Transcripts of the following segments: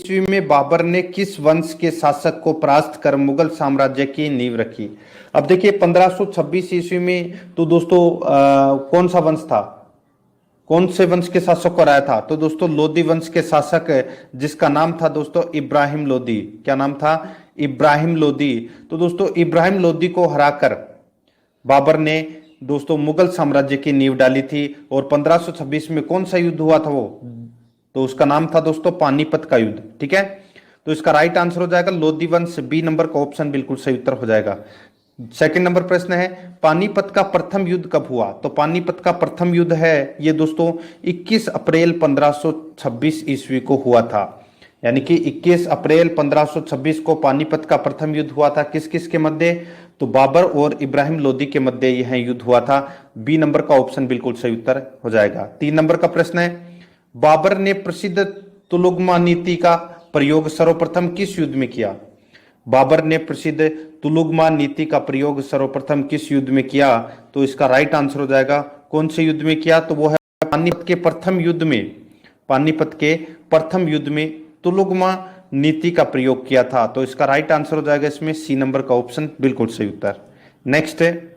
ईस्वी में बाबर ने किस वंश के शासक को परास्त कर मुगल साम्राज्य की नींव रखी? अब देखिए 1526 ईस्वी में तो दोस्तों कौन सा वंश था, कौन से वंश के शासक को हराया था? तो दोस्तों लोदी वंश के शासक जिसका नाम था दोस्तों इब्राहिम लोदी। क्या नाम था? इब्राहिम लोदी। तो दोस्तों इब्राहिम लोदी को हराकर बाबर ने दोस्तों मुगल साम्राज्य की नींव डाली थी। और 1526 में कौन सा युद्ध हुआ था वो? तो उसका नाम था दोस्तों पानीपत का युद्ध। ठीक है, तो इसका राइट आंसर हो जाएगा लोदी वंश, बी नंबर का ऑप्शन बिल्कुल सही उत्तर हो जाएगा। सेकंड नंबर प्रश्न है पानीपत का प्रथम युद्ध कब हुआ? तो पानीपत का प्रथम युद्ध है ये दोस्तों 21 अप्रैल 1526 ईस्वी को हुआ था। यानी कि 21 अप्रैल 1526 को पानीपत का प्रथम युद्ध हुआ था। किस किस के मध्य? तो बाबर और इब्राहिम लोदी के मध्य यह युद्ध हुआ था। बी नंबर का ऑप्शन बिल्कुल सही उत्तर हो जाएगा। 3 नंबर का प्रश्न है बाबर ने प्रसिद्ध तुलुगमा नीति का प्रयोग सर्वप्रथम किस युद्ध में किया? बाबर ने प्रसिद्ध तुलुगमा नीति का प्रयोग सर्वप्रथम किस युद्ध में किया? तो इसका राइट आंसर हो जाएगा कौन से युद्ध में किया? तो वो है पानीपत के प्रथम युद्ध में। पानीपत के प्रथम युद्ध में तुलुगमा नीति का प्रयोग किया था। तो इसका राइट आंसर हो जाएगा इसमें सी नंबर का ऑप्शन बिल्कुल सही उत्तर। नेक्स्ट है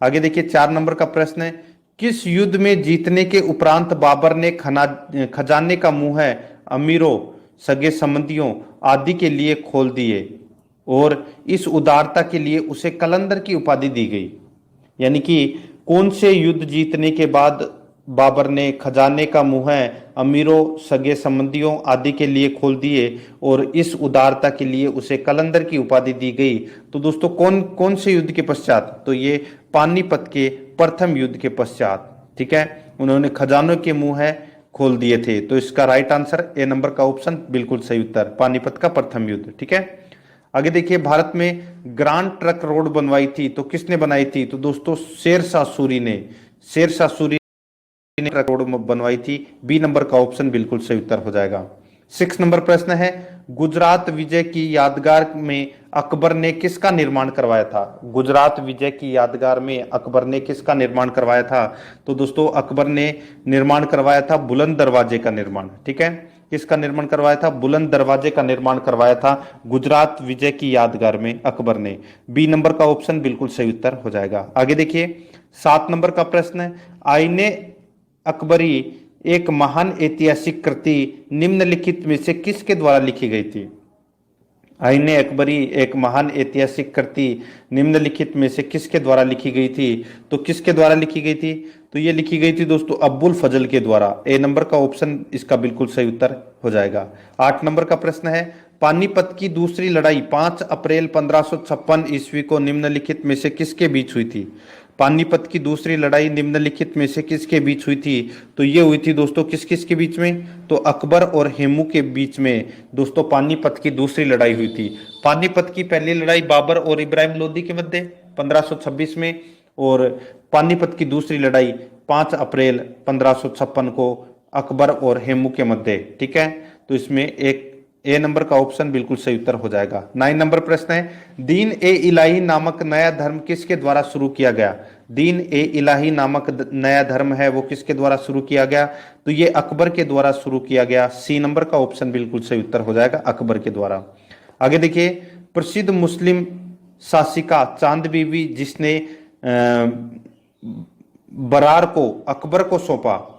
आगे देखिए 4 नंबर का प्रश्न है किस युद्ध में जीतने के उपरांत बाबर ने खजाने का मुंह है अमीरों, सगे संबंधियों आदि के लिए खोल दिए और इस उदारता के लिए उसे कलंदर की उपाधि दी गई? यानी कि कौन से युद्ध जीतने के बाद बाबर ने खजाने का मुंह है अमीरों, सगे संबंधियों आदि के लिए खोल दिए और इस उदारता के लिए उसे कलंदर की उपाधि दी गई? तो दोस्तों कौन कौन से युद्ध के पश्चात? तो ये पानीपत के प्रथम युद्ध के पश्चात। ठीक है, उन्होंने खजानों के मुंह है खोल दिए थे। तो इसका राइट आंसर ए नंबर का ऑप्शन बिल्कुल सही उत्तर, पानीपत का प्रथम युद्ध। ठीक है, आगे देखिए भारत में ग्रांड ट्रक रोड बनवाई थी तो किसने बनाई थी? तो दोस्तों शेरशाह सूरी ने। शेरशाह सूरी ने ट्रक रोड बनवाई थी। बी नंबर का ऑप्शन बिल्कुल सही उत्तर हो जाएगा। 6 नंबर प्रश्न है गुजरात विजय की यादगार में अकबर ने किसका निर्माण करवाया था? गुजरात विजय की यादगार में अकबर ने किसका निर्माण करवाया था? तो दोस्तों अकबर ने निर्माण करवाया था बुलंद दरवाजे का निर्माण। ठीक है, किसका निर्माण करवाया था? बुलंद दरवाजे का निर्माण करवाया था गुजरात विजय की यादगार में अकबर ने। बी नंबर का ऑप्शन बिल्कुल सही उत्तर हो जाएगा। आगे देखिए 7 नंबर का प्रश्न है आईने अकबरी एक महान ऐतिहासिक कृति निम्नलिखित में से किसके द्वारा लिखी गई थी? आईने अकबरी एक महान ऐतिहासिक कृति निम्नलिखित में से किसके द्वारा लिखी गई थी? तो किसके द्वारा लिखी गई थी? तो ये लिखी गई थी दोस्तों अब्बुल फजल के द्वारा। ए नंबर का ऑप्शन इसका बिल्कुल सही उत्तर हो जाएगा। 8 नंबर का प्रश्न है पानीपत की दूसरी लड़ाई 5 अप्रैल 1556 ईस्वी को निम्नलिखित में से किसके बीच हुई थी? पानीपत की दूसरी लड़ाई निम्नलिखित में से किसके बीच हुई थी? तो ये हुई थी दोस्तों किस किस के बीच में? तो अकबर और हेमू के बीच में दोस्तों पानीपत की दूसरी लड़ाई हुई थी। पानीपत की पहली लड़ाई बाबर और इब्राहिम लोदी के मध्य 1526 में, और पानीपत की दूसरी लड़ाई 5 अप्रैल 1556 को अकबर और हेमू के मध्य। ठीक है, तो इसमें एक ए नंबर का ऑप्शन बिल्कुल सही उत्तर हो जाएगा। 9 नंबर प्रश्न है दीन ए इलाही नामक नया धर्म किसके द्वारा शुरू किया गया? दीन ए इलाही नामक नया धर्म है वो किसके द्वारा शुरू किया गया? तो ये अकबर के द्वारा शुरू किया गया। सी नंबर का ऑप्शन बिल्कुल सही उत्तर हो जाएगा, अकबर के द्वारा। आगे देखिए प्रसिद्ध मुस्लिम शासिका चांद बीबी जिसने बरार को अकबर को सौंपा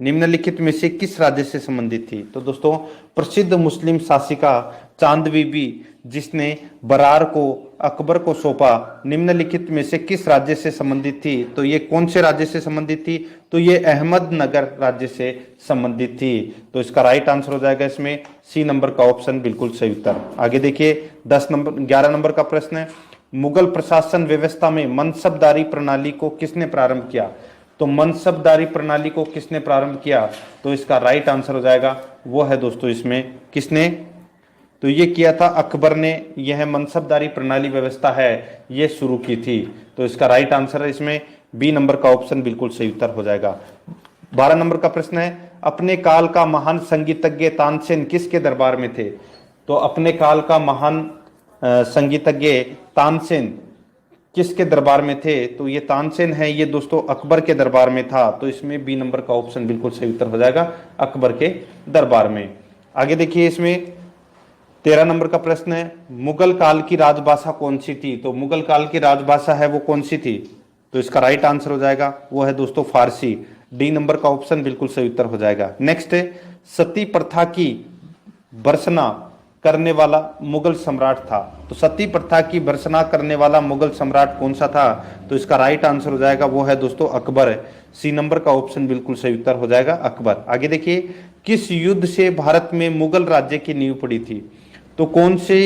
निम्नलिखित में से किस राज्य से संबंधित थी? तो दोस्तों प्रसिद्ध मुस्लिम शासिका चांद बीबी जिसने बरार को अकबर को सौंपा निम्नलिखित में से किस राज्य से संबंधित थी? तो ये कौन से राज्य से संबंधित थी? तो ये अहमदनगर राज्य से संबंधित थी। तो इसका राइट आंसर हो जाएगा इसमें सी नंबर का ऑप्शन बिल्कुल सही उत्तर। आगे देखिए 11 नंबर का प्रश्न है मुगल प्रशासन व्यवस्था में मनसबदारी प्रणाली को किसने प्रारंभ किया? तो मनसबदारी प्रणाली को किसने प्रारंभ किया? तो इसका राइट आंसर हो जाएगा वो है दोस्तों इसमें किसने? तो ये किया था अकबर ने। यह मनसबदारी प्रणाली व्यवस्था है ये शुरू की थी। तो इसका राइट आंसर है इसमें बी नंबर का ऑप्शन बिल्कुल सही उत्तर हो जाएगा। 12 नंबर का प्रश्न है अपने काल का महान संगीतज्ञ तानसेन किसके दरबार में थे? तो अपने काल का महान संगीतज्ञ तानसेन किसके दरबार में थे? तो ये तानसेन है ये दोस्तों अकबर के दरबार में था। तो इसमें बी नंबर का ऑप्शन बिल्कुल सही उत्तर हो जाएगा, अकबर के दरबार में। आगे देखिए इसमें 13 नंबर का प्रश्न है, मुगल काल की राजभाषा कौन सी थी? तो मुगल काल की राजभाषा है वो कौन सी थी? तो इसका राइट आंसर हो जाएगा वो है दोस्तों फारसी। डी नंबर का ऑप्शन बिल्कुल सही उत्तर हो जाएगा। नेक्स्ट है, सती प्रथा की भर्त्सना करने वाला मुगल सम्राट था। तो सती प्रथा की भर्त्सना करने वाला मुगल सम्राट कौन सा था? तो इसका राइट आंसर हो जाएगा वो है दोस्तों अकबर। सी नंबर का ऑप्शन बिल्कुल सही उत्तर हो जाएगा अकबर। आगे देखिए, किस युद्ध से भारत में मुगल राज्य की नींव पड़ी थी? तो कौन से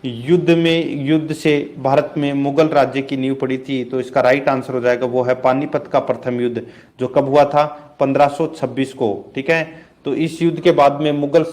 युद्ध से भारत में मुगल राज्य की नींव पड़ी थी? तो इसका राइट आंसर हो जाएगा वो है पानीपत का प्रथम युद्ध, जो कब हुआ था? 1526 को। ठीक है, तो इस युद्ध के बाद में मुगल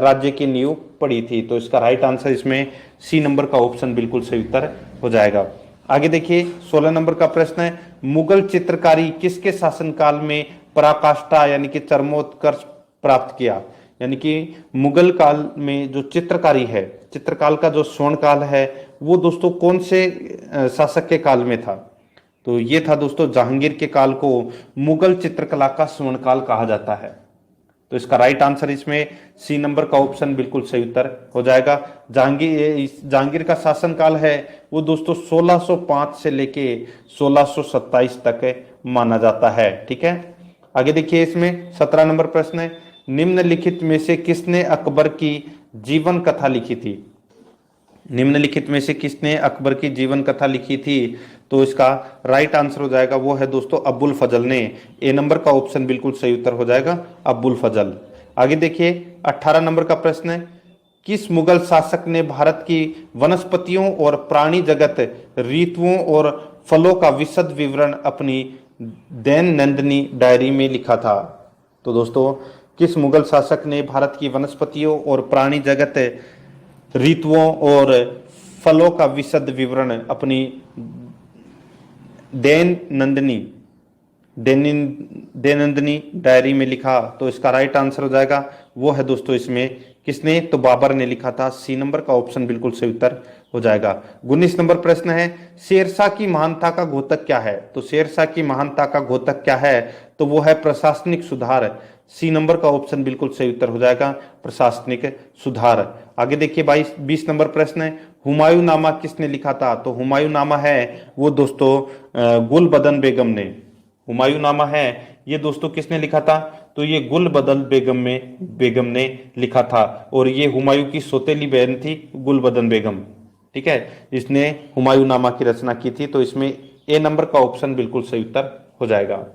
राज्य की नींव पड़ी थी। तो इसका राइट आंसर इसमें सी नंबर का ऑप्शन बिल्कुल सही उत्तर हो जाएगा। आगे देखिए, 16 नंबर का प्रश्न है, मुगल चित्रकारी किसके शासनकाल में पराकाष्ठा यानी कि चरमोत्कर्ष प्राप्त किया? यानी कि मुगल काल में जो चित्रकारी है, चित्रकाल का जो स्वर्ण काल है, वो दोस्तों कौन से शासक के काल में था? तो ये था दोस्तों जहांगीर के काल को मुगल चित्रकला का स्वर्ण काल कहा जाता है। तो इसका राइट आंसर इसमें सी नंबर का ऑप्शन बिल्कुल सही उत्तर हो जाएगा। जहांगीर का शासनकाल है वो दोस्तों 1605 से लेके 1627 तक माना जाता है। ठीक है, आगे देखिए, इसमें 17 नंबर प्रश्न है, निम्नलिखित में से किसने अकबर की जीवन कथा लिखी थी? निम्नलिखित में से किसने अकबर की जीवन कथा लिखी थी? तो इसका राइट आंसर हो जाएगा वो है दोस्तों अब्बुल फजल ने। ए नंबर का ऑप्शन बिल्कुल सही उत्तर हो जाएगा अब्बुल फजल। आगे देखिए, 18 नंबर का प्रश्न है, किस मुगल शासक ने भारत की वनस्पतियों और प्राणी जगत, ऋतुओं और फलों का विशद विवरण अपनी दैनंदिनी डायरी में लिखा था? तो दोस्तों, किस मुगल शासक ने भारत की वनस्पतियों और प्राणी जगत, ऋतुओं और फलों का विशद विवरण अपनी दैनंदिनी डायरी में लिखा? तो इसका राइट आंसर हो जाएगा वो है दोस्तों इसमें किसने? तो बाबर ने लिखा था। सी नंबर का ऑप्शन बिल्कुल सही उत्तर हो जाएगा। 19 नंबर प्रश्न है, शेरशाह की महानता का घोतक क्या है? तो शेरशाह की महानता का घोतक क्या है? तो वो है प्रशासनिक सुधार। सी नंबर का ऑप्शन बिल्कुल सही उत्तर हो जाएगा प्रशासनिक सुधार। आगे देखिए 20 नंबर प्रश्न है, हुमायूं नामा किसने लिखा था? तो हुमायूं नामा है वो दोस्तों गुलबदन बेगम ने। हुमायूं नामा है ये दोस्तों किसने लिखा था? तो ये गुलबदन बेगम ने लिखा था, और ये हुमायूं की सौतेली बहन थी गुलबदन बेगम। ठीक है, इसने हुमायूं नामा की रचना की थी। तो इसमें ए नंबर का ऑप्शन बिल्कुल सही उत्तर हो जाएगा।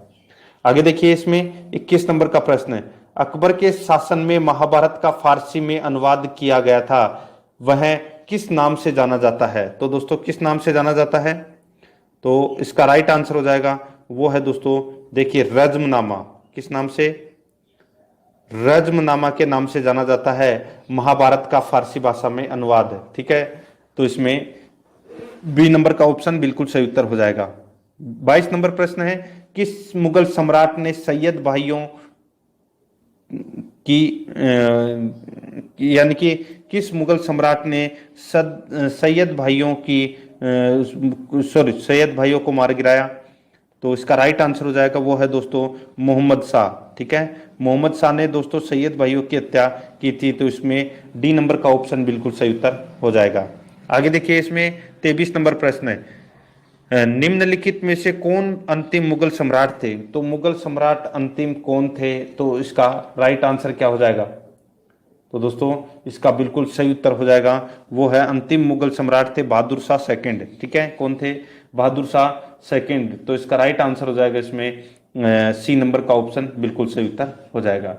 आगे देखिए, इसमें 21 नंबर का प्रश्न है, अकबर के शासन में महाभारत का फारसी में अनुवाद किया गया था, वह किस नाम से जाना जाता है? तो दोस्तों किस नाम से जाना जाता है? तो इसका राइट आंसर हो जाएगा वो है दोस्तों देखिए रज्मनामा। किस नाम से? रज्मनामा के नाम से जाना जाता है महाभारत का फारसी भाषा में अनुवाद। ठीक है, तो इसमें बी नंबर का ऑप्शन बिल्कुल सही उत्तर हो जाएगा। 22 नंबर प्रश्न है, किस मुगल सम्राट ने सैयद भाइयों की यानी कि किस मुगल सम्राट ने सैयद भाइयों को मार गिराया? तो इसका राइट आंसर हो जाएगा वो है दोस्तों मोहम्मद शाह। ठीक है, मोहम्मद शाह ने दोस्तों सैयद भाइयों की हत्या की थी। तो इसमें डी नंबर का ऑप्शन बिल्कुल सही उत्तर हो जाएगा। आगे देखिए, इसमें 23 नंबर प्रश्न है, निम्नलिखित में से कौन अंतिम मुगल सम्राट थे? तो मुगल सम्राट अंतिम कौन थे? तो इसका राइट आंसर क्या हो जाएगा? तो दोस्तों इसका बिल्कुल सही उत्तर हो जाएगा वो है अंतिम मुगल सम्राट थे बहादुर शाह सेकंड। ठीक है, कौन थे? बहादुर शाह सेकंड। तो इसका राइट आंसर हो जाएगा इसमें सी नंबर का ऑप्शन बिल्कुल सही उत्तर हो जाएगा।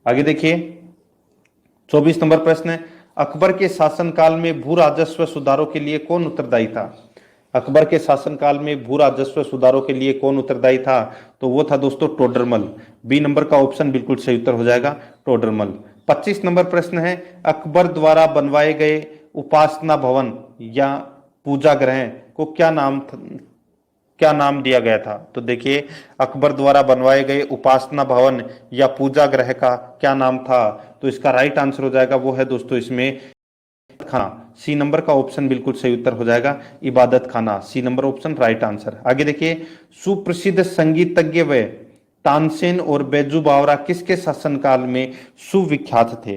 आगे देखिए 24 नंबर प्रश्न है, अकबर के शासनकाल में भू राजस्व सुधारों के लिए कौन उत्तरदायी था? अकबर के शासनकाल में भू राजस्व सुधारों के लिए कौन उत्तरदायी था? तो वो था दोस्तों टोडरमल। बी नंबर का ऑप्शन बिल्कुल सही उत्तर हो जाएगा टोडरमल। 25 नंबर प्रश्न है, अकबर द्वारा बनवाए गए उपासना भवन या पूजा गृह को क्या नाम दिया गया था? तो देखिए अकबर द्वारा बनवाए गए उपासना भवन या पूजा गृह का क्या नाम था? तो इसका राइट आंसर हो जाएगा वो है दोस्तों इसमें खाना। सी नंबर का ऑप्शन बिल्कुल सही उत्तर हो जाएगा इबादत खाना। C number option right answer. आगे देखिए, सुप्रसिद्ध संगीतज्ञ व तानसेन और बैजू बावरा किसके शासनकाल में सुविख्यात थे?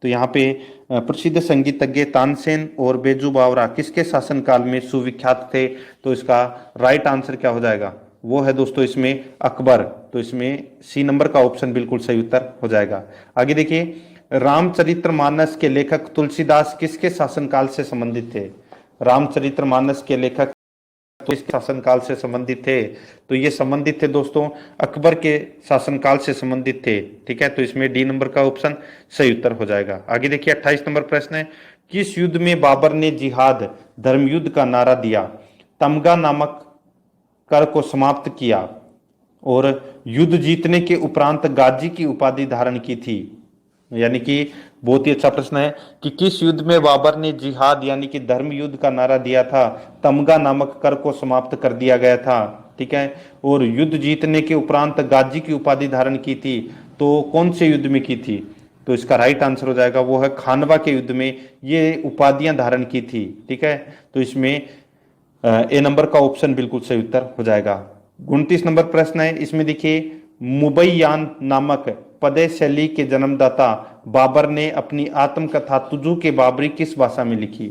तो यहाँ पे प्रसिद्ध संगीतज्ञ तानसेन और बेजू बावरा किसके शासनकाल में सुविख्यात थे? तो इसका राइट आंसर क्या हो जाएगा? वो है दोस्तों इसमें अकबर। तो इसमें सी नंबर का ऑप्शन बिल्कुल सही उत्तर हो जाएगा। आगे देखिए, रामचरितमानस के लेखक तुलसीदास किसके शासनकाल से संबंधित थे? रामचरितमानस के लेखक तो इस शासनकाल से संबंधित थे, तो ये संबंधित थे दोस्तों अकबर के शासनकाल से संबंधित थे। ठीक है, तो इसमें डी नंबर का ऑप्शन सही उत्तर हो जाएगा। आगे देखिए 28 नंबर प्रश्न है, किस युद्ध में बाबर ने जिहाद धर्म युद्ध का नारा दिया, तमगा नामक कर को समाप्त किया और युद्ध जीतने के उपरांत गाजी की उपाधि धारण की थी? यानी कि बहुत ही अच्छा प्रश्न है कि किस युद्ध में बाबर ने जिहाद यानी कि धर्म युद्ध का नारा दिया था, तमगा नामक कर को समाप्त कर दिया गया था। ठीक है, और युद्ध जीतने के उपरांत गाजी की उपाधि धारण की थी, तो कौन से युद्ध में की थी? तो इसका राइट आंसर हो जाएगा वो है खानवा के युद्ध में ये उपाधियां धारण की थी। ठीक है, तो इसमें ए नंबर का ऑप्शन बिल्कुल सही उत्तर हो जाएगा। 29 नंबर प्रश्न है, इसमें देखिए मुबैयान नामक पदे शैली के जन्मदाता बाबर ने अपनी आत्मकथा तुजू के बाबरी किस भाषा में लिखी?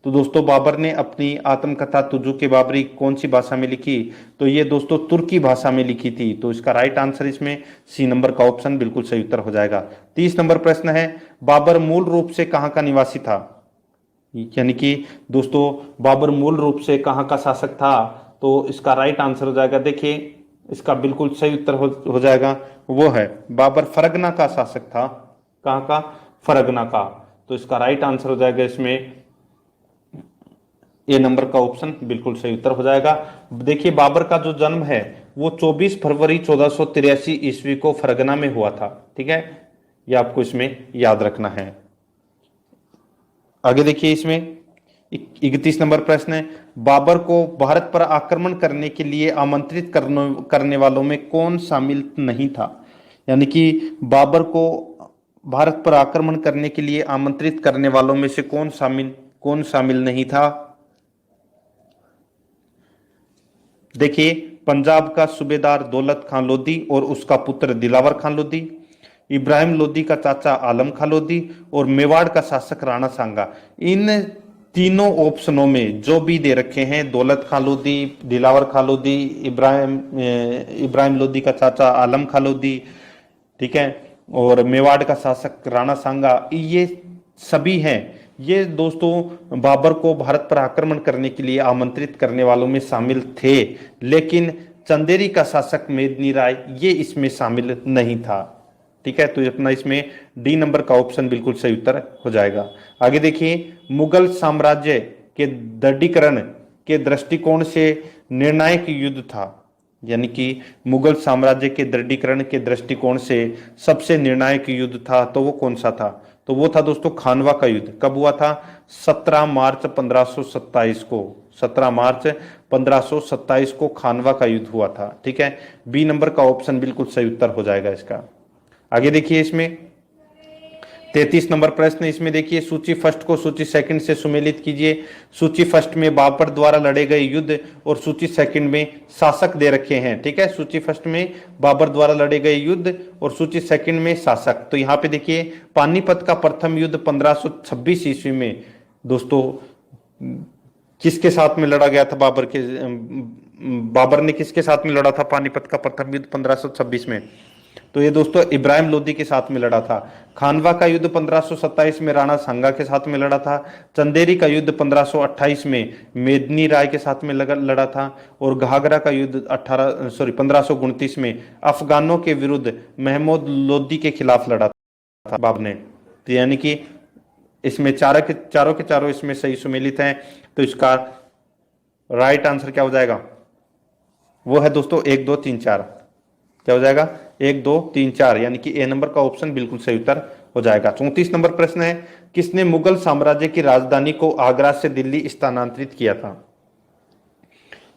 तो दोस्तों बाबर ने अपनी आत्मकथा तुजू के बाबरी कौन सी भाषा में लिखी? तो ये दोस्तों तुर्की भाषा में लिखी थी। तो इसका राइट आंसर इसमें सी नंबर का ऑप्शन बिल्कुल सही उत्तर हो जाएगा। 30 नंबर प्रश्न है, बाबर मूल रूप से कहाँ का निवासी था? यानी कि दोस्तों बाबर मूल रूप से कहाँ का शासक था? तो इसका राइट आंसर हो जाएगा, देखिए इसका बिल्कुल सही उत्तर हो जाएगा, वो है बाबर फरगना का शासक था। कहाँ का? फरगना का। तो इसका राइट आंसर हो जाएगा इसमें ए नंबर का ऑप्शन बिल्कुल सही उत्तर हो जाएगा। देखिए बाबर का जो जन्म है वो 24 फरवरी 1483 ईस्वी को फरगना में हुआ था। ठीक है, ये आपको इसमें याद रखना है। आगे देखिए, इसमें 31 नंबर प्रश्न है, बाबर को भारत पर आक्रमण करने के लिए आमंत्रित करने वालों में कौन शामिल नहीं था? यानी कि बाबर को भारत पर आक्रमण करने के लिए आमंत्रित करने वालों में से कौन शामिल नहीं था? देखिए पंजाब का सूबेदार दौलत खान लोधी और उसका पुत्र दिलावर खान लोधी, इब्राहिम लोधी का चाचा आलम खान लोधी और मेवाड़ का शासक राणा सांगा। इन तीनों ऑप्शनों में जो भी दे रखे हैं, दौलत खान लोधी, दिलावर खान लोधी, इब्राहिम लोधी का चाचा आलम खान लोधी, ठीक है, और मेवाड़ का शासक राणा सांगा, ये सभी हैं, ये दोस्तों बाबर को भारत पर आक्रमण करने के लिए आमंत्रित करने वालों में शामिल थे, लेकिन चंदेरी का शासक मेदिनी राय ये इसमें शामिल नहीं था। ठीक है, तो अपना इसमें डी नंबर का ऑप्शन बिल्कुल सही उत्तर हो जाएगा। आगे देखिए, मुगल साम्राज्य के दृढ़ीकरण के दृष्टिकोण से निर्णायक युद्ध था। यानी कि मुगल साम्राज्य के दृढ़ीकरण के दृष्टिकोण से सबसे निर्णायक युद्ध था, तो वो कौन सा था? तो वो था दोस्तों खानवा का युद्ध। कब हुआ था? 17 मार्च 1527 को। 17 मार्च 1527 को खानवा का युद्ध हुआ था। ठीक है, बी नंबर का ऑप्शन बिल्कुल सही उत्तर हो जाएगा इसका। आगे देखिए, इसमें 33 नंबर प्रश्न, इसमें देखिए सूची फर्स्ट को सूची सेकंड से सुमेलित कीजिए। सूची फर्स्ट में बाबर द्वारा लड़े गए युद्ध और सूची सेकंड में शासक दे रखे हैं। ठीक है, सूची फर्स्ट में बाबर द्वारा लड़े गए युद्ध और सूची सेकंड में शासक। तो यहाँ पे देखिए पानीपत का प्रथम युद्ध 1526 ईस्वी में दोस्तों किसके साथ में लड़ा गया था? बाबर ने किसके साथ में लड़ा था पानीपत का प्रथम युद्ध 1526 में? तो ये दोस्तों इब्राहिम लोधी के साथ में लड़ा था। खानवा का युद्ध 1527 में राणा सांगा के साथ में लड़ा था। चंदेरी का युद्ध 1528 में मेदिनी राय के साथ में लड़ा था। और घाघरा का युद्ध 1529 में अफगानों के विरुद्ध महमूद लोधी के खिलाफ लड़ा था बाबर ने। तो यानी कि इसमें चारों के चारों इसमें सही सुमेलित हैं। तो इसका राइट आंसर क्या हो जाएगा? वो है दोस्तों 1 2 3 4। क्या हो जाएगा? 1 2 3 4, यानी कि ए नंबर का ऑप्शन बिल्कुल सही उत्तर हो जाएगा। 34 नंबर प्रश्न है, किसने मुगल साम्राज्य की राजधानी को आगरा से दिल्ली स्थानांतरित किया था?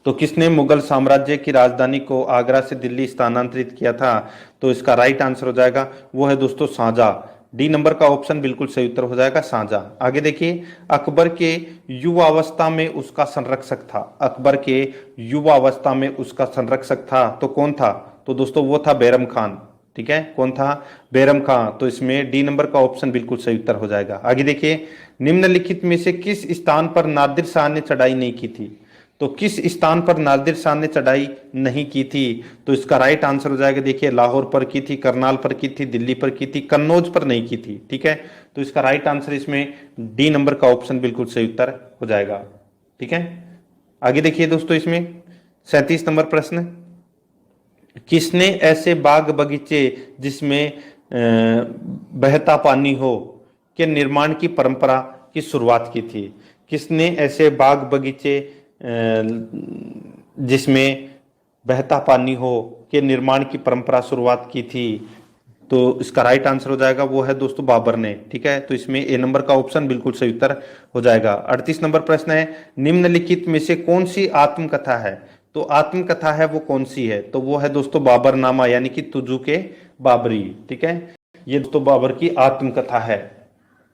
तो किसने मुगल साम्राज्य की राजधानी को आगरा से दिल्ली स्थानांतरित किया था? तो इसका राइट आंसर हो जाएगा वो है दोस्तों शाहजहां। डी नंबर का ऑप्शन बिल्कुल सही उत्तर हो जाएगा शाहजहां। आगे देखिए, अकबर के युवावस्था में उसका संरक्षक था। अकबर के युवावस्था में उसका संरक्षक था तो कौन था? तो दोस्तों वो था बैरम खान। ठीक है, कौन था? बैरम खां। तो इसमें डी नंबर का ऑप्शन बिल्कुल सही उत्तर हो जाएगा। आगे देखिए, निम्नलिखित में से किस स्थान पर नादिर शाह ने चढ़ाई नहीं की थी? तो किस स्थान पर नादिर शाह ने चढ़ाई नहीं की थी? तो इसका राइट आंसर हो जाएगा, देखिए, लाहौर पर की थी, करनाल पर की थी, दिल्ली पर की थी, कन्नौज पर नहीं की थी। ठीक है, तो इसका राइट आंसर इसमें डी नंबर का ऑप्शन बिल्कुल सही उत्तर हो जाएगा। ठीक है, आगे देखिए दोस्तों, इसमें 37 नंबर प्रश्न, किसने ऐसे बाग बगीचे जिसमें बहता पानी हो के निर्माण की परंपरा की शुरुआत की थी? किसने ऐसे बाग बगीचे जिसमें बहता पानी हो के निर्माण की परंपरा शुरुआत की थी? तो इसका राइट आंसर हो जाएगा, वो है दोस्तों बाबर ने। ठीक है, तो इसमें ए नंबर का ऑप्शन बिल्कुल सही उत्तर हो जाएगा। 38 नंबर प्रश्न है, निम्नलिखित में से कौन सी आत्मकथा है? तो आत्मकथा है वो कौन सी है? तो वो है दोस्तों बाबरनामा, यानी कि तुजू के बाबरी। ठीक है, ये दोस्तों बाबर की आत्मकथा है।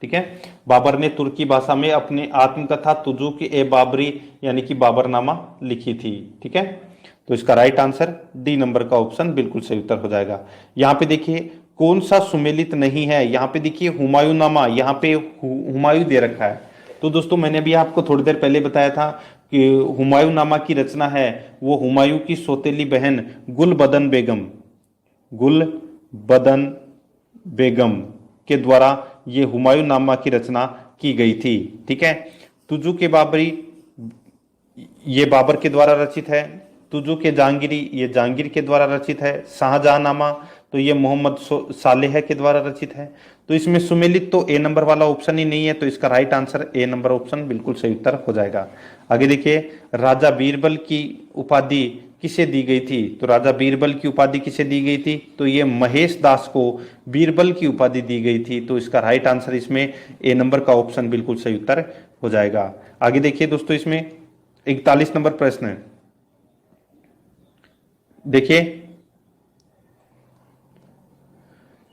ठीक है, बाबर ने तुर्की भाषा में अपनी आत्मकथा तुजू की ए बाबरी यानी कि बाबरनामा लिखी थी। ठीक है, तो इसका राइट आंसर डी नंबर का ऑप्शन बिल्कुल सही उत्तर हो जाएगा। यहां पे देखिए कौन सा सुमेलित नहीं है, यहां पे देखिए हुमायूं नामा, यहां पे हुमायूं दे रखा है। तो दोस्तों मैंने अभी आपको थोड़ी देर पहले बताया था कि हुमायूं नामा की रचना है वो हुमायूं की सौतेली बहन गुलबदन बेगम, गुलबदन बेगम के द्वारा ये हुमायूं नामा की रचना की गई थी। ठीक है, तुजू के बाबरी ये बाबर के द्वारा रचित है, तुजू के जहांगीरी ये जहांगीर के द्वारा रचित है, शाहजहांनामा तो ये मोहम्मद सालेह के द्वारा रचित है। तो इसमें सुमेलित तो ए नंबर वाला ऑप्शन ही नहीं है, तो इसका right answer A number option बिल्कुल सही उत्तर हो जाएगा। आगे देखिए, राजा बीरबल की उपाधि किसे दी गई थी? तो राजा बीरबल की उपाधि किसे दी गई थी? तो ये महेश दास को बीरबल की उपाधि दी गई थी। तो इसका राइट आंसर इसमें ए नंबर का ऑप्शन बिल्कुल सही उत्तर हो जाएगा। आगे देखिए दोस्तों, इसमें 41 नंबर प्रश्न है, देखिए,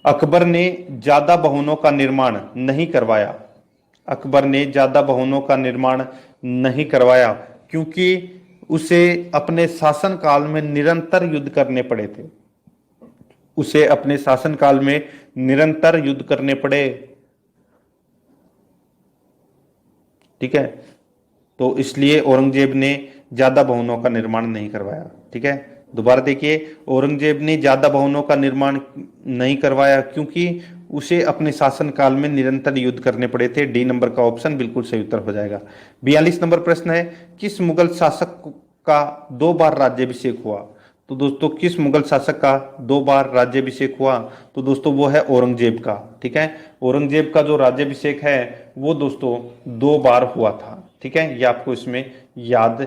अकबर ने ज्यादा भवनों का निर्माण नहीं करवाया। अकबर ने ज्यादा भवनों का निर्माण नहीं करवाया क्योंकि उसे अपने शासन काल में निरंतर युद्ध करने पड़े थे। उसे अपने शासन काल में निरंतर युद्ध करने पड़े। ठीक है, तो इसलिए औरंगजेब ने ज्यादा भवनों का निर्माण नहीं करवाया। ठीक है, दोबारा देखिए, औरंगजेब ने ज्यादा भवनों का निर्माण नहीं करवाया क्योंकि उसे अपने शासन काल में निरंतर युद्ध करने पड़े थे। डी नंबर का ऑप्शन बिल्कुल सही उत्तर हो जाएगा। 42 नंबर प्रश्न है, किस मुगल शासक का 2 बार राज्याभिषेक हुआ? तो दोस्तों किस मुगल शासक का 2 बार राज्याभिषेक हुआ? तो दोस्तों वो है औरंगजेब का। ठीक है, औरंगजेब का जो राज्याभिषेक है वो दोस्तों 2 बार हुआ था। ठीक है, ये आपको इसमें याद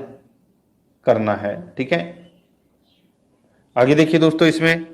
करना है। ठीक है, आगे देखिए दोस्तों, इसमें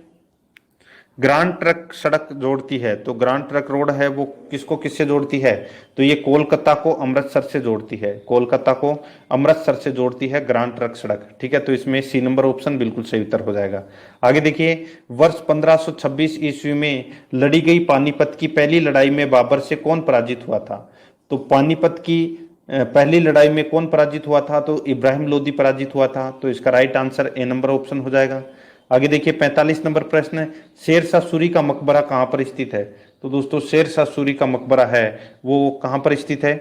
ग्रांड ट्रक सड़क जोड़ती है। तो ग्रांड ट्रक रोड है वो किसको किससे जोड़ती है? तो ये कोलकाता को अमृतसर से जोड़ती है। कोलकाता को अमृतसर से जोड़ती है ग्रांड ट्रक सड़क। ठीक है, तो इसमें सी नंबर ऑप्शन बिल्कुल सही उत्तर हो जाएगा। आगे देखिए, वर्ष 1526 ईस्वी में लड़ी गई पानीपत की पहली लड़ाई में बाबर से कौन पराजित हुआ था? तो पानीपत की पहली लड़ाई में कौन पराजित हुआ था? तो इब्राहिम लोदी पराजित हुआ था। तो इसका right answer A number option हो जाएगा। आगे देखिए, 45 नंबर प्रश्न है, शेरशाह सूरी का मकबरा कहां पर स्थित है? तो दोस्तों शेरशाह सूरी का मकबरा है वो कहां पर स्थित है?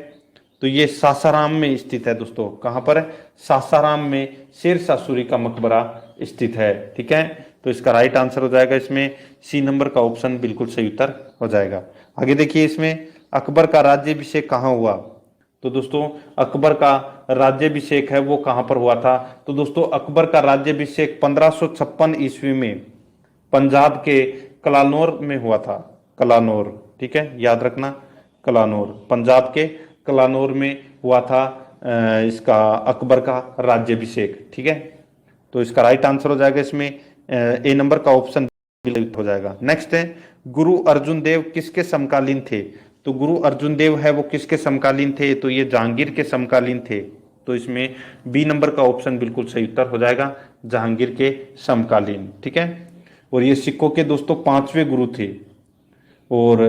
तो ये सासाराम में स्थित है दोस्तों। कहां पर? सासाराम में शेरशाह सूरी का मकबरा स्थित है। ठीक है, तो इसका राइट आंसर हो जाएगा इसमें सी नंबर का ऑप्शन बिल्कुल सही उत्तर हो जाएगा। आगे देखिए, इसमें अकबर का राज्याभिषेक कहां हुआ? तो दोस्तों अकबर का राज्याभिषेक है वो कहां पर हुआ था? तो दोस्तों अकबर का राज्याभिषेक 1556 ईस्वी में पंजाब के कलानौर में हुआ था। कलानौर, ठीक है, याद रखना, कलानौर, पंजाब के कलानौर में हुआ था इसका अकबर का राज्याभिषेक। ठीक है, तो इसका राइट आंसर हो जाएगा इसमें ए नंबर का ऑप्शन हो जाएगा। नेक्स्ट है, गुरु अर्जुन देव किसके समकालीन थे? तो गुरु अर्जुन देव है वो किसके समकालीन थे? तो ये जहांगीर के समकालीन थे। तो इसमें बी नंबर का ऑप्शन बिल्कुल सही उत्तर हो जाएगा, जहांगीर के समकालीन। ठीक है, और ये सिखों के दोस्तों 5वें गुरु थे। और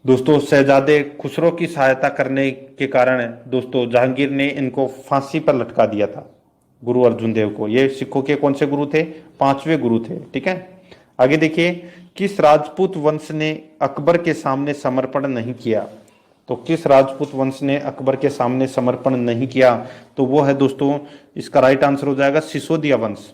दोस्तों शहजादे खुसरो की सहायता करने के कारण दोस्तों जहांगीर ने इनको फांसी पर लटका दिया था, गुरु अर्जुन देव को। ये सिखों के कौन से गुरु थे? 5वें गुरु थे। ठीक है, आगे देखिए, किस राजपूत वंश ने अकबर के सामने समर्पण नहीं किया? तो किस राजपूत वंश ने अकबर के सामने समर्पण नहीं किया? तो वो है दोस्तों, इसका राइट आंसर हो जाएगा सिसोदिया वंश।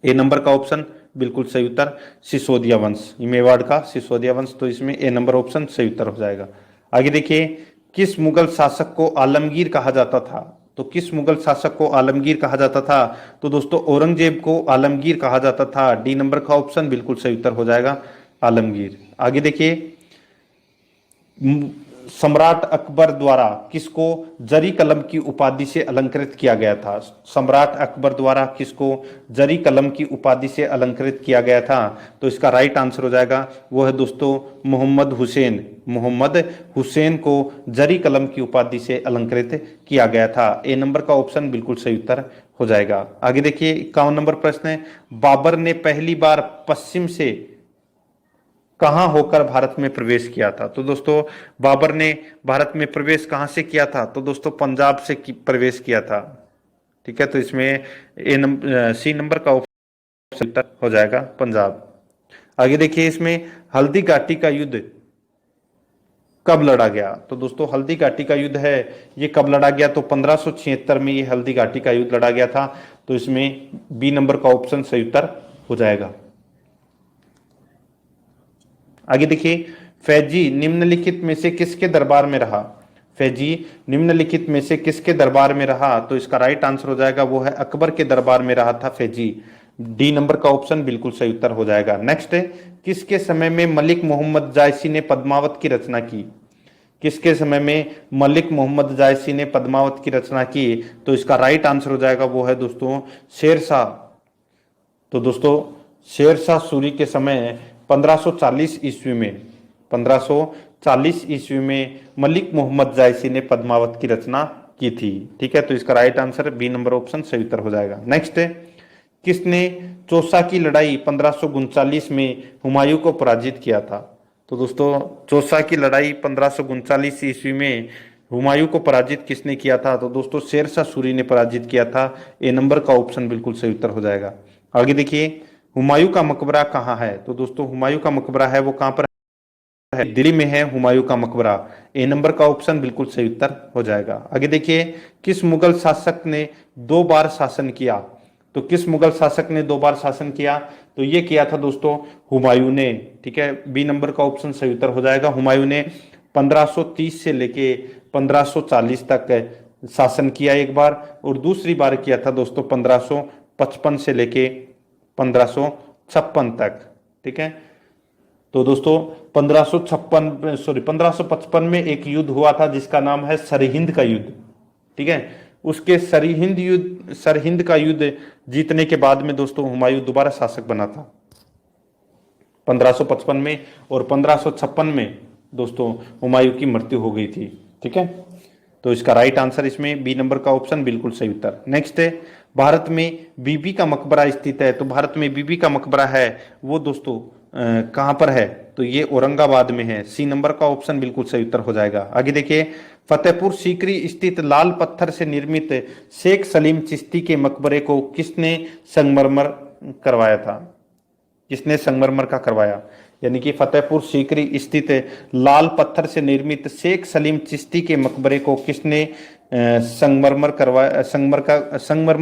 ए नंबर का ऑप्शन बिल्कुल सही उत्तर सिसोदिया वंश, मेवाड़ का सिसोदिया वंश। तो इसमें ए नंबर ऑप्शन सही उत्तर हो जाएगा। आगे देखिए, किस मुगल शासक को आलमगीर कहा जाता था? तो किस मुगल शासक को आलमगीर कहा जाता था? तो दोस्तों औरंगजेब को आलमगीर कहा जाता था। डी नंबर का ऑप्शन बिल्कुल सही उत्तर हो जाएगा आलमगीर। आगे देखिए, सम्राट अकबर द्वारा किसको जरी कलम की उपाधि से अलंकृत किया गया था? सम्राट अकबर द्वारा किसको जरी कलम की उपाधि से अलंकृत किया गया था? तो इसका राइट आंसर हो जाएगा, वो है दोस्तों मोहम्मद हुसैन। मोहम्मद हुसैन को जरी कलम की उपाधि से अलंकृत किया गया था। ए नंबर का ऑप्शन बिल्कुल सही उत्तर हो जाएगा। आगे देखिए, 51 नंबर प्रश्न है, बाबर ने पहली बार पश्चिम से कहां होकर भारत में प्रवेश किया था? तो दोस्तों बाबर ने भारत में प्रवेश कहां से किया था? तो दोस्तों पंजाब से प्रवेश किया था। ठीक है, तो इसमें सी नंबर का ऑप्शन हो जाएगा पंजाब। आगे देखिए, इसमें हल्दी घाटी का युद्ध कब लड़ा गया? तो दोस्तों हल्दी घाटी का युद्ध है, ये कब लड़ा गया? तो 1576 में ये हल्दी घाटी का युद्ध लड़ा गया था। तो इसमें बी नंबर का ऑप्शन सही उत्तर हो जाएगा। आगे देखिए, फैजी निम्नलिखित में से किसके दरबार में रहा? फैजी निम्नलिखित में से किसके दरबार में रहा? तो इसका राइट आंसर हो जाएगा, वो है अकबर के दरबार में रहा था फैजी। डी नंबर का ऑप्शन बिल्कुल सही उत्तर हो जाएगा। नेक्स्ट है, किसके समय में मलिक मोहम्मद जायसी ने पद्मावत की रचना की? किसके समय में मलिक मोहम्मद जायसी ने पद्मावत की रचना की? तो इसका राइट आंसर हो जाएगा, वो है दोस्तों शेरशाह। तो दोस्तों शेरशाह सूरी के समय 1540 ईस्वी में 1540 ईस्वी में मलिक मोहम्मद जायसी ने पद्मावत की रचना की थी। ठीक है, तो इसका right answer B number option सही उत्तर हो जाएगा। नेक्स्ट है, किसने चौसा की लड़ाई 1539 में हुमायूं को पराजित किया था? तो दोस्तों चौसा की लड़ाई 1539 ईस्वी में हुमायूं को पराजित किसने किया था? तो दोस्तों शेरशाह सूरी ने पराजित किया था। ए नंबर का ऑप्शन बिल्कुल सही उत्तर हो जाएगा। आगे देखिए, हुमायूं का मकबरा कहाँ है? तो दोस्तों हुमायूं का मकबरा है वो कहाँ पर है? दिल्ली में है हुमायूं का मकबरा। ए नंबर का ऑप्शन बिल्कुल सही उत्तर हो जाएगा। आगे देखिए, किस मुगल शासक ने 2 बार शासन किया? तो किस मुगल शासक ने 2 बार शासन किया? तो ये किया था दोस्तों हुमायूं ने। ठीक है, बी नंबर का ऑप्शन सही उत्तर हो जाएगा। हुमायूं ने 1530 से लेके 1540 तक शासन किया एक बार, और दूसरी बार किया था दोस्तों 1555 से लेके 1556 तक। ठीक है, तो दोस्तों 1555 में एक युद्ध हुआ था जिसका नाम है सरहिंद का युद्ध। ठीक है, उसके सरहिंद का युद्ध जीतने के बाद में दोस्तों हुमायूं दोबारा शासक बना था 1555 में, और 1556 में दोस्तों हुमायूं की मृत्यु हो गई थी। ठीक है, तो इसका राइट आंसर इसमें बी नंबर का ऑप्शन बिल्कुल सही उत्तर। नेक्स्ट है, भारत में बीबी का मकबरा स्थित है। तो भारत में बीबी का मकबरा है वो दोस्तों कहां पर है? तो ये औरंगाबाद में है। सी नंबर का ऑप्शन बिल्कुल सही उत्तर हो जाएगा। आगे देखिए, फतेहपुर सीकरी स्थित लाल पत्थर से निर्मित शेख सलीम चिश्ती के मकबरे को किसने संगमरमर करवाया था? किसने संगमरमर का करवाया? यानी कि फतेहपुर सीकरी स्थित लाल पत्थर से निर्मित शेख सलीम चिश्ती के मकबरे को किसने संगमरमर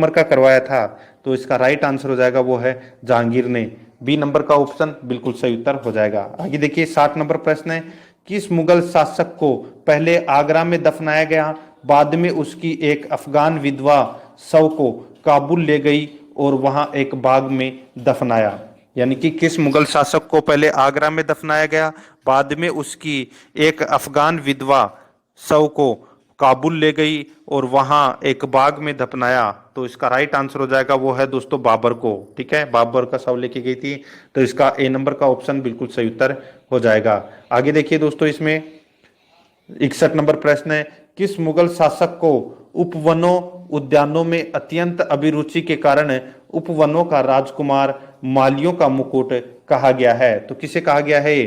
का करवाया था? तो इसका राइट आंसर हो जाएगा, वो है जहांगीर ने। बी नंबर का ऑप्शन बिल्कुल सही उत्तर हो जाएगा। आगे देखिए, 60 नंबर प्रश्न है, किस मुगल शासक को पहले आगरा में दफनाया गया, बाद में उसकी एक अफगान विधवा शव को काबुल ले गई और वहां एक बाग में दफनाया? यानी कि किस मुगल शासक को पहले आगरा में दफनाया गया, बाद में उसकी एक अफगान विधवा शव को काबुल ले गई और वहां एक बाग में दफनाया? तो इसका राइट आंसर हो जाएगा, वो है दोस्तों बाबर को। ठीक है, बाबर का शव लेके गई थी। तो इसका ए नंबर का ऑप्शन बिल्कुल सही उत्तर हो जाएगा। आगे देखिए दोस्तों, इसमें 61 नंबर प्रश्न है, किस मुगल शासक को उपवनों उद्यानों में अत्यंत अभिरुचि के कारण उपवनों का राजकुमार मालियों का मुकुट कहा गया है? तो किसे कहा गया है ये?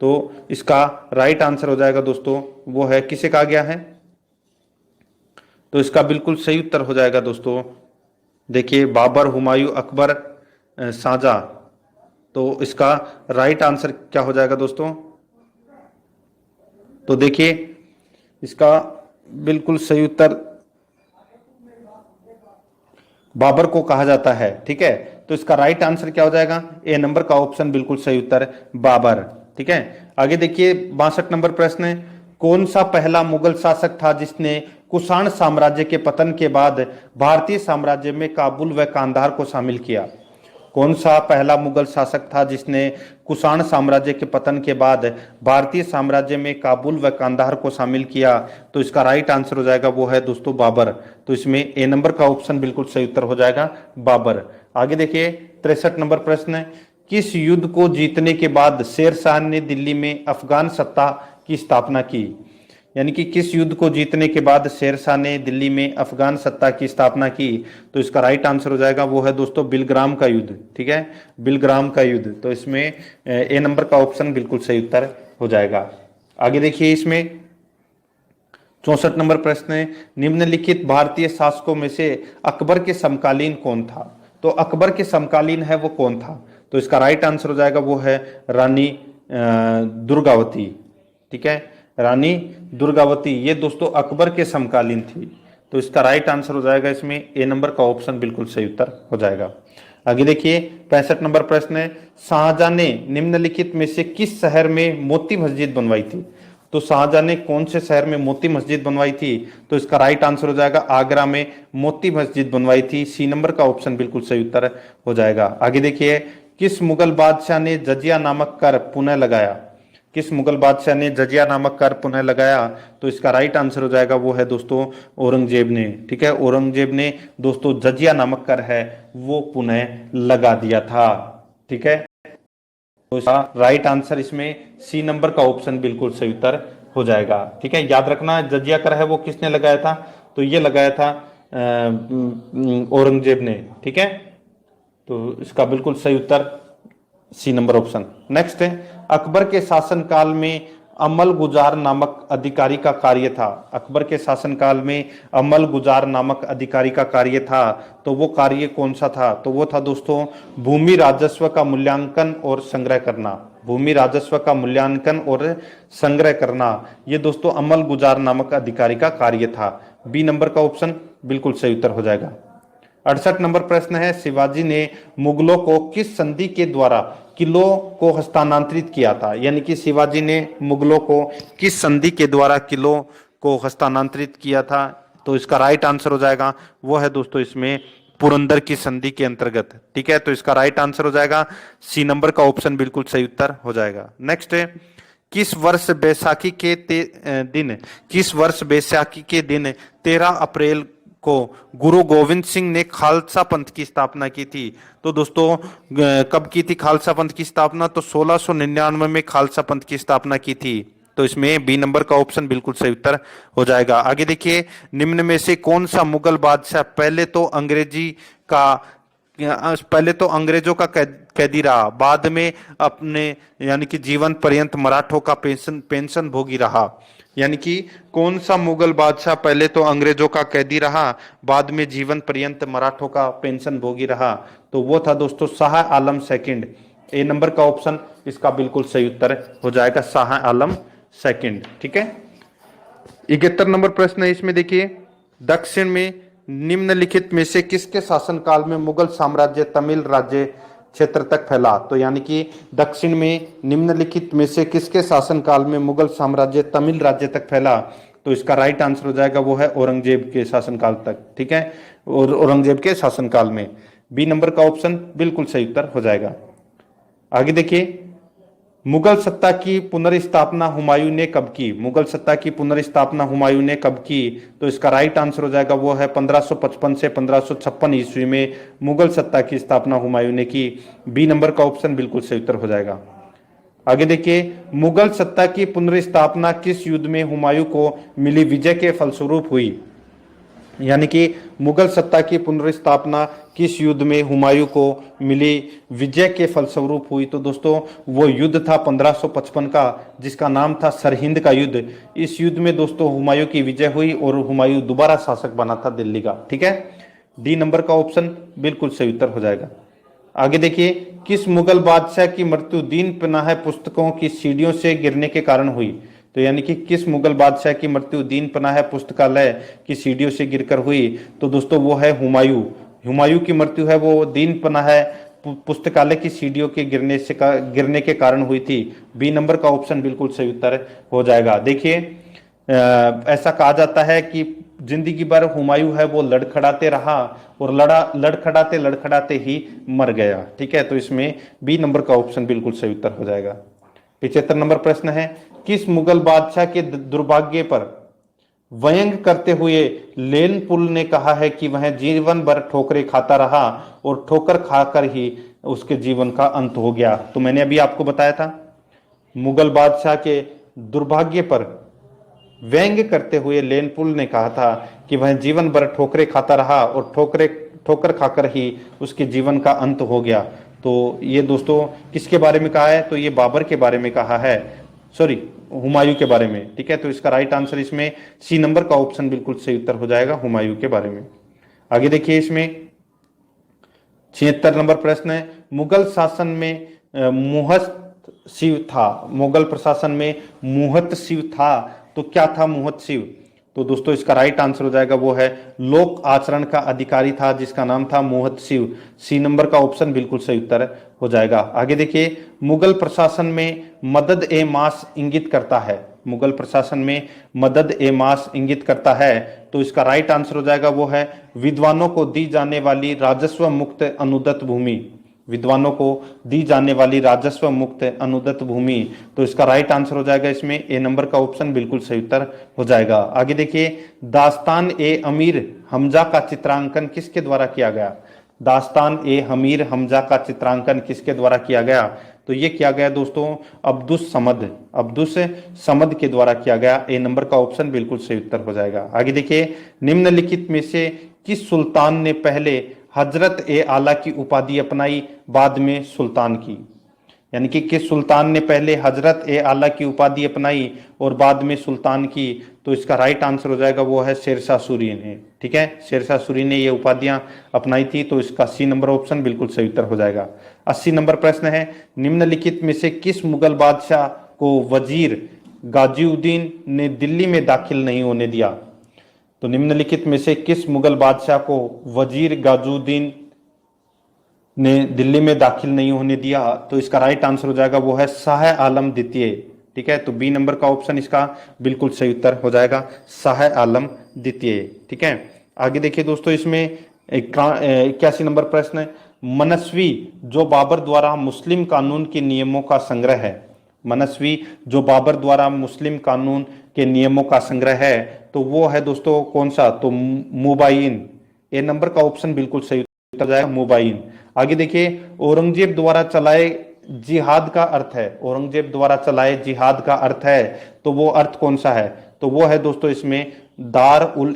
तो इसका राइट आंसर हो जाएगा दोस्तों, वो है किसे कहा गया है? तो इसका बिल्कुल सही उत्तर हो जाएगा दोस्तों, देखिए बाबर, हुमायूं, अकबर, शाहजहां। तो इसका राइट आंसर क्या हो जाएगा दोस्तों? तो देखिए इसका बिल्कुल सही उत्तर बाबर को कहा जाता है। ठीक है, तो इसका राइट आंसर क्या हो जाएगा? ए नंबर का ऑप्शन बिल्कुल सही उत्तर बाबर। ठीक है, आगे देखिए 62 नंबर प्रश्न है, कौन सा पहला मुगल शासक था जिसने कुषाण साम्राज्य के पतन के बाद भारतीय साम्राज्य में काबुल व कांधार को शामिल किया? कौन सा पहला मुगल शासक था जिसने कुषाण साम्राज्य के पतन के बाद भारतीय साम्राज्य में काबुल व कांधार को शामिल किया? तो इसका राइट आंसर हो जाएगा वो है दोस्तों बाबर। तो इसमें ए नंबर का ऑप्शन बिल्कुल सही उत्तर हो जाएगा बाबर। आगे देखिए 63 नंबर प्रश्न है, किस युद्ध को जीतने के बाद शेर शाह ने दिल्ली में अफगान सत्ता की स्थापना की? यानी कि किस युद्ध को जीतने के बाद शेर शाह ने दिल्ली में अफगान सत्ता की स्थापना की? तो इसका राइट आंसर हो जाएगा वो है दोस्तों बिलग्राम का युद्ध। ठीक है, बिलग्राम का युद्ध। तो इसमें ए नंबर का ऑप्शन बिल्कुल सही उत्तर हो जाएगा। आगे देखिए इसमें 64 नंबर प्रश्न है, निम्नलिखित भारतीय शासकों में से अकबर के समकालीन कौन था? तो अकबर के समकालीन है वो कौन था? तो इसका राइट आंसर हो जाएगा वो है रानी दुर्गावती। ठीक है, रानी दुर्गावती ये दोस्तों अकबर के समकालीन थी। तो इसका राइट आंसर हो जाएगा इसमें ए नंबर का ऑप्शन बिल्कुल सही उत्तर हो जाएगा। आगे देखिए 65 नंबर प्रश्न है, शाहजहां ने निम्नलिखित में से किस शहर में मोती मस्जिद बनवाई थी? तो शाहजहां ने कौन से शहर में मोती मस्जिद बनवाई थी? तो इसका राइट आंसर हो जाएगा आगरा में मोती मस्जिद बनवाई थी। सी नंबर का ऑप्शन बिल्कुल सही उत्तर हो जाएगा। आगे देखिए किस मुगल बादशाह ने जजिया नामक कर पुनः लगाया? किस मुगल बादशाह ने जजिया नामक कर पुनः लगाया? तो इसका राइट आंसर हो जाएगा वो है दोस्तों औरंगजेब ने। ठीक है, औरंगजेब ने दोस्तों जजिया नामक कर है वो पुनः लगा दिया था। ठीक है, तो इसका राइट आंसर इसमें सी नंबर का ऑप्शन बिल्कुल सही उत्तर हो जाएगा। ठीक है, याद रखना जजिया कर है वो किसने लगाया था? तो ये लगाया था औरंगजेब ने। ठीक है, तो इसका बिल्कुल सही उत्तर सी नंबर ऑप्शन। नेक्स्ट है, अकबर के शासनकाल में अमल गुजार नामक अधिकारी का कार्य था। अकबर के शासनकाल में अमल गुजार नामक अधिकारी का कार्य था, तो वो कार्य कौन सा था? तो वो था दोस्तों भूमि राजस्व का मूल्यांकन और संग्रह करना। भूमि राजस्व का मूल्यांकन और संग्रह करना ये दोस्तों अमल गुजार नामक अधिकारी का कार्य था। बी नंबर का ऑप्शन बिल्कुल सही उत्तर हो जाएगा। 68 नंबर प्रश्न है, शिवाजी ने मुगलों को किस संधि के द्वारा किलों को हस्तांतरित किया था? यानी कि शिवाजी ने मुगलों को किस संधि के द्वारा किलों को हस्तांतरित किया था? तो इसका राइट आंसर हो जाएगा वो है दोस्तों इसमें पुरंदर की संधि के अंतर्गत। ठीक है, तो इसका राइट आंसर हो जाएगा सी नंबर का ऑप्शन बिल्कुल सही उत्तर हो जाएगा। नेक्स्ट है, किस वर्ष बैसाखी के दिन 13 अप्रैल को गुरु गोविंद सिंह ने खालसा पंथ की स्थापना की थी? तो दोस्तों कब की थी खालसा पंथ की स्थापना? तो 1699 में खालसा पंथ की स्थापना की थी। तो इसमें बी नंबर का ऑप्शन बिल्कुल सही उत्तर हो जाएगा। आगे देखिए निम्न में से कौन सा मुगल बादशाह पहले तो अंग्रेजों का कैदी रहा, बाद में अपने यानी कि जीवन पर्यंत मराठों का पेंशन भोगी रहा? यानी कि कौन सा मुगल बादशाह पहले तो अंग्रेजों का कैदी रहा, बाद में जीवन पर्यंत मराठों का पेंशन भोगी रहा? तो वो था दोस्तों शाह आलम सेकंड। ए नंबर का ऑप्शन इसका बिल्कुल सही उत्तर हो जाएगा शाह आलम सेकंड। ठीक है, 71 नंबर प्रश्न है, इसमें देखिए दक्षिण में निम्नलिखित में से किसके शासनकाल में मुगल साम्राज्य तमिल राज्य क्षेत्र तक फैला? तो यानी कि दक्षिण में निम्नलिखित में से किसके शासनकाल में मुगल साम्राज्य तमिल राज्य तक फैला? तो इसका राइट आंसर हो जाएगा वो है औरंगजेब के शासनकाल तक। ठीक है, और औरंगजेब के शासनकाल में बी नंबर का ऑप्शन बिल्कुल सही उत्तर हो जाएगा। आगे देखिए मुगल सत्ता की पुनर्स्थापना हुमायूं ने कब की? मुगल सत्ता की पुनर्स्थापना हुमायूं ने कब की? तो इसका राइट आंसर हो जाएगा वो है 1555 से 1556 ईस्वी में मुगल सत्ता की स्थापना हुमायूं ने की। बी नंबर का ऑप्शन बिल्कुल सही उत्तर हो जाएगा। आगे देखिए मुगल सत्ता की पुनर्स्थापना किस युद्ध में हुमायूं को मिली विजय के फलस्वरूप हुई? यानी कि मुगल सत्ता की पुनर्स्थापना किस युद्ध में हुमायूं को मिली विजय के फलस्वरूप हुई? तो दोस्तों वो युद्ध था 1555 का, जिसका नाम था सरहिंद का युद्ध। इस युद्ध में दोस्तों हुमायूं की विजय हुई और हुमायूं दोबारा शासक बना था दिल्ली का। ठीक है, डी नंबर का ऑप्शन बिल्कुल सही उत्तर हो जाएगा। आगे देखिए, किस मुगल बादशाह की मृत्यु दीन पनाह पुस्तकों की सीढ़ियों से गिरने के कारण हुई? तो यानी कि किस मुगल बादशाह की मृत्यु दीन पनाह पुस्तकालय की सीढ़ियों से गिरकर हुई? तो दोस्तों वो है हुमायूं। हुमायूं की मृत्यु है वो दीन पनाह पुस्तकालय की सीढ़ियों के गिरने के कारण हुई थी। बी नंबर का ऑप्शन बिल्कुल सही उत्तर हो जाएगा। देखिए, ऐसा कहा जाता है कि जिंदगी भर हुमायूं है वो लड़खड़ाते रहा और लड़खड़ाते लड़खड़ाते ही मर गया। ठीक है, तो इसमें बी नंबर का ऑप्शन बिल्कुल सही उत्तर हो जाएगा। 75 नंबर प्रश्न है, किस मुगल बादशाह के दुर्भाग्य पर व्यंग करते हुए लेनपुल ने कहा है कि वह जीवन भर ठोकरें खाता रहा और ठोकर खाकर ही उसके जीवन का अंत हो गया? तो मैंने अभी आपको बताया था, मुगल बादशाह के दुर्भाग्य पर व्यंग करते हुए लेनपुल ने कहा था कि वह जीवन भर ठोकरें खाता रहा और ठोकर खाकर ही उसके जीवन का अंत हो गया। तो ये दोस्तों किसके बारे में कहा है? तो ये बाबर के बारे में कहा है, सॉरी हुमायूं के बारे में। ठीक है, तो इसका राइट आंसर इसमें सी नंबर का ऑप्शन बिल्कुल सही उत्तर हो जाएगा, हुमायूं के बारे में। आगे देखिए, इसमें 76 नंबर प्रश्न है, मुगल शासन में मुहत शिव था। मुगल प्रशासन में मुहत शिव था, तो क्या था मुहत शिव? तो दोस्तों इसका राइट आंसर हो जाएगा वो है लोक आचरण का अधिकारी था जिसका नाम था मुहत शिव। सी नंबर का ऑप्शन बिल्कुल सही उत्तर हो जाएगा। आगे देखिए, मुगल प्रशासन में मदद ए मास इंगित करता है। मुगल प्रशासन में मदद ए मास इंगित करता है, तो इसका राइट आंसर हो जाएगा वो है विद्वानों को दी जाने वाली राजस्व मुक्त अनुदत्त भूमि। विद्वानों को दी जाने वाली राजस्व मुक्त अनुदत्त भूमि, तो इसका राइट आंसर हो जाएगा इसमें ए नंबर का ऑप्शन बिल्कुल सही उत्तर हो जाएगा। आगे देखिए, दास्तान ए अमीर हमजा का चित्रांकन किसके द्वारा किया गया? दास्तान ए अमीर हमजा का चित्रांकन किसके द्वारा किया गया? तो ये किया गया दोस्तों अब्दुस समद के द्वारा किया गया। ए नंबर का ऑप्शन बिल्कुल सही उत्तर हो जाएगा। आगे देखिए, निम्नलिखित में से किस सुल्तान ने पहले हजरत ए आला की उपाधि अपनाई, बाद में सुल्तान की? यानी कि किस सुल्तान ने पहले हजरत ए आला की उपाधि अपनाई और बाद में सुल्तान की? तो इसका राइट आंसर हो जाएगा वो है शेरशाह सूरी ने। ठीक है, शेरशाह सूरी ने ये उपाधियां अपनाई थी, तो इसका सी नंबर ऑप्शन बिल्कुल सही उत्तर हो जाएगा। 80 नंबर प्रश्न है, निम्नलिखित में से किस मुगल बादशाह को वजीर गाजिउद्दीन ने दिल्ली में दाखिल नहीं होने दिया? तो निम्नलिखित में से किस मुगल बादशाह को वजीर गाजुद्दीन ने दिल्ली में दाखिल नहीं होने दिया? तो इसका राइट आंसर हो जाएगा वो है शाह आलम द्वितीय। ठीक है, तो बी नंबर का ऑप्शन इसका बिल्कुल सही उत्तर हो जाएगा, शाह आलम द्वितीय। ठीक है, आगे देखिए दोस्तों, इसमें 81 नंबर प्रश्न है, मनस्वी जो बाबर द्वारा मुस्लिम कानून के नियमों का संग्रह है। मनस्वी जो बाबर द्वारा मुस्लिम कानून के नियमों का संग्रह है, तो वो है दोस्तों कौन सा? तो मुबाइन। ए नंबर का ऑप्शन बिल्कुल सही उत्तर जाएगा, मुबाइन। आगे देखिए, औरंगजेब द्वारा चलाए जिहाद का अर्थ है। औरंगजेब द्वारा चलाए जिहाद का अर्थ है, तो वो अर्थ कौन सा है? तो वो है दोस्तों इसमें दार उल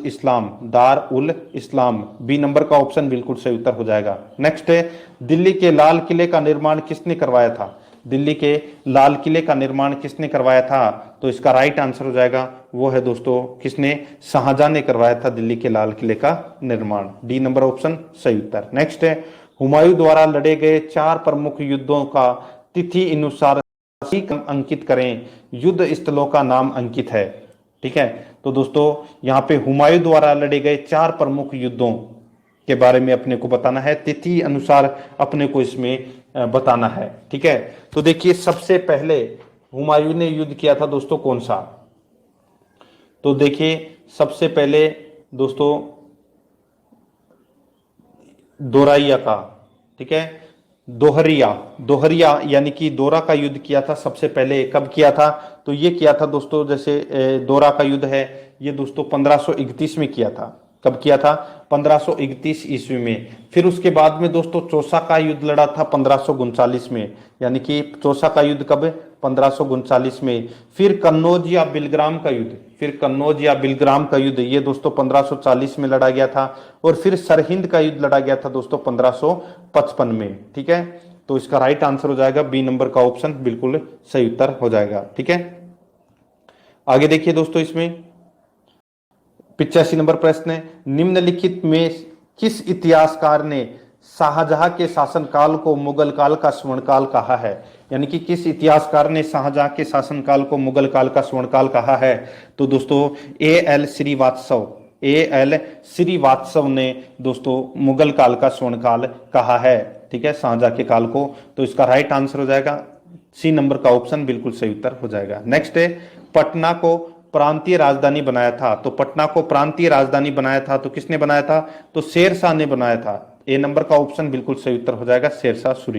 इस्लाम। बी नंबर का ऑप्शन बिल्कुल सही उत्तर हो जाएगा। नेक्स्ट है, दिल्ली के लाल किले का निर्माण किसने करवाया था? दिल्ली के लाल किले का निर्माण किसने करवाया था? तो इसका राइट आंसर हो जाएगा वो है दोस्तों किसने? शाहजहां ने करवाया था दिल्ली के लाल किले का निर्माण। डी नंबर ऑप्शन सही उत्तर। नेक्स्ट है, हुमायूं द्वारा लड़े गए 4 प्रमुख युद्धों का तिथि अनुसार अंकित करें। युद्ध स्थलों का नाम अंकित है। ठीक है, तो दोस्तों यहाँ पे हुमायूं द्वारा लड़े गए 4 प्रमुख युद्धों के बारे में अपने को बताना है, तिथि अनुसार अपने को इसमें बताना है। ठीक है, तो देखिए सबसे पहले हुमायूं ने युद्ध किया था दोस्तों कौन सा? तो देखिए सबसे पहले दोस्तों दोराइया का। ठीक है, दोहरिया यानी कि दोरा का युद्ध किया था सबसे पहले। कब किया था? तो ये किया था दोस्तों, जैसे दोरा का युद्ध है ये दोस्तों 1531 में किया था। कब किया था? 1531 ईस्वी में। फिर उसके बाद में दोस्तों चौसा का युद्ध लड़ा था 1539 में, यानी कि चौसा का युद्ध कब? 1539 में। फिर कन्नौज या बिलग्राम का युद्ध ये दोस्तों 1540 में लड़ा गया था। और फिर सरहिंद का युद्ध लड़ा गया था दोस्तों 1555 में। ठीक है, तो इसका राइट आंसर हो जाएगा बी नंबर का ऑप्शन बिल्कुल सही उत्तर हो जाएगा। ठीक है, आगे देखिए दोस्तों, इसमें 85 नंबर प्रश्न है, निम्नलिखित में किस इतिहासकार ने शाहजहां के शासनकाल को मुगल काल का स्वर्णकाल कहा है? यानी कि किस इतिहासकार ने शाहजहां के शासनकाल को मुगल काल का स्वर्णकाल कहा है? तो दोस्तों ए एल श्रीवास्तव ने दोस्तों मुगल काल का स्वर्णकाल कहा है। ठीक है, शाहजहां के काल को। तो इसका राइट आंसर हो जाएगा सी नंबर का ऑप्शन, बिल्कुल सही उत्तर हो जाएगा। नेक्स्ट है, पटना को प्रांतीय राजधानी बनाया था। तो पटना को प्रांतीय राजधानी बनाया था तो किसने बनाया था? तो शेरशाह ने बनाया था। ए नंबर का ऑप्शन बिल्कुल सही उत्तर हो जाएगा, शेरशाह सूरी।